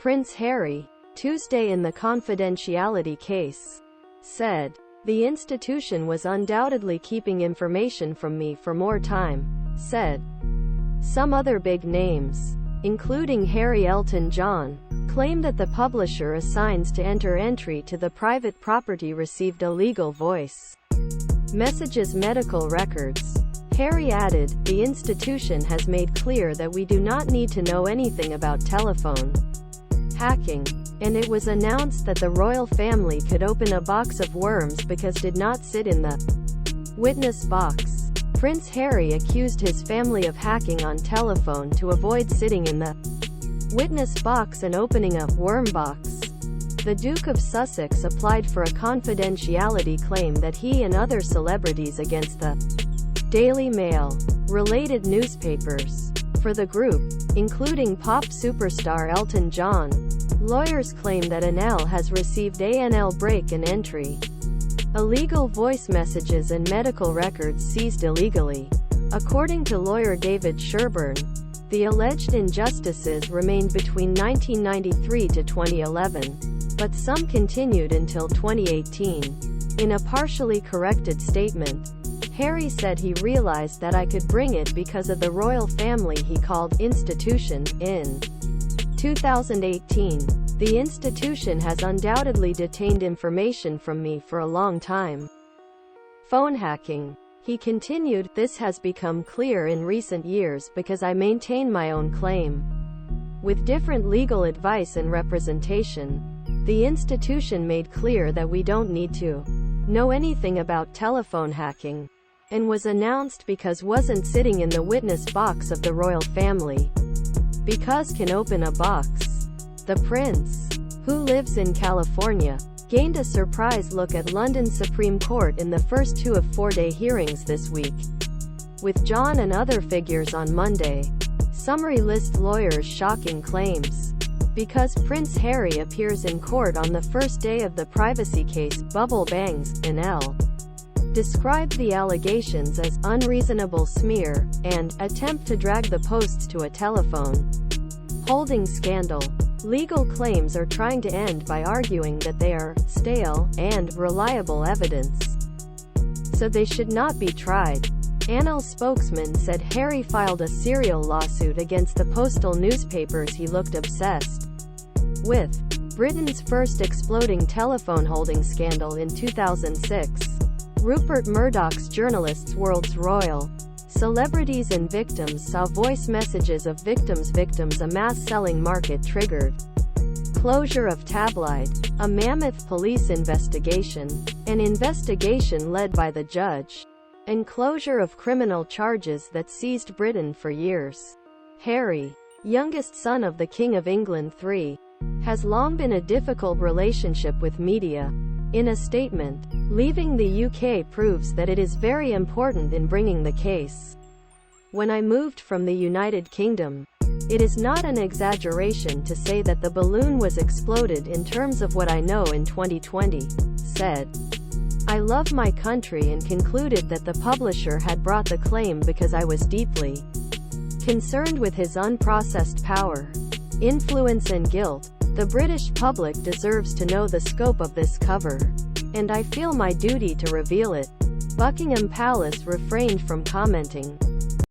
Prince Harry, Tuesday in the confidentiality case, said, "The institution was undoubtedly keeping information from me for more time," said. Some other big names, including Harry Elton John, claim that the publisher assigns to enter entry to the private property received a legal voice messages medical records. Harry added, "The institution has made clear that we do not need to know anything about telephone hacking, and it was announced that the royal family could open a box of worms because did not sit in the witness box." Prince Harry accused his family of hacking on telephone to avoid sitting in the witness box and opening a worm box. The Duke of Sussex applied for a confidentiality claim that he and other celebrities against the Daily Mail related newspapers. For the group, including pop superstar Elton John, lawyers claim that ANL has received ANL break and entry, illegal voice messages and medical records seized illegally. According to lawyer David Sherborne, the alleged injustices remained between 1993 to 2011, but some continued until 2018. In a partially corrected statement, Harry said he realized that I could bring it because of the royal family he called institution. In 2018, the institution has undoubtedly detained information from me for a long time. Phone hacking. He continued, "This has become clear in recent years because I maintain my own claim. With different legal advice and representation, the institution made clear that we don't need to know anything about telephone hacking, and was announced because wasn't sitting in the witness box of the royal family. Because can open a box." The prince, who lives in California, gained a surprise look at London's Supreme Court in the first two of four-day hearings this week, with John and other figures on Monday. SummaryList lawyers' shocking claims. Because Prince Harry appears in court on the first day of the privacy case, Bubble Bangs, NL, described the allegations as unreasonable smear and attempt to drag the posts to a telephone holding scandal. Legal claims are trying to end by arguing that they are stale and reliable evidence, so they should not be tried. ANL's spokesman said Harry filed a serial lawsuit against the postal newspapers he looked obsessed with. Britain's first exploding telephone holding scandal in 2006. Rupert Murdoch's journalists' world's royal celebrities and victims saw voice messages of victims. A mass-selling market triggered closure of Tableid, a mammoth police investigation, an investigation led by the judge, and closure of criminal charges that seized Britain for years. Harry, youngest son of the King of England III, has long been a difficult relationship with media. In a statement, leaving the UK proves that it is very important in bringing the case. "When I moved from the United Kingdom, it is not an exaggeration to say that the balloon was exploded in terms of what I know in 2020, said. I love my country and concluded that the publisher had brought the claim because I was deeply concerned with his unprocessed power, influence and guilt. The British public deserves to know the scope of this cover, and I feel my duty to reveal it." Buckingham Palace refrained from commenting.